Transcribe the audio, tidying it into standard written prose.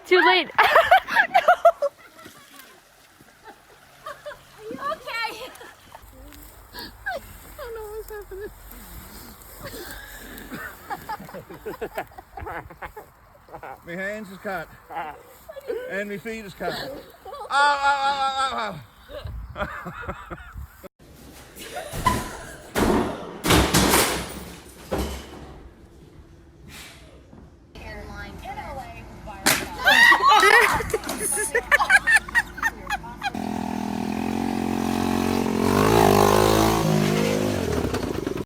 Too late. Are you okay? I don't know what's happening. My hands is cut. And my feet is cut. Ow, ow, ow, ow, ow.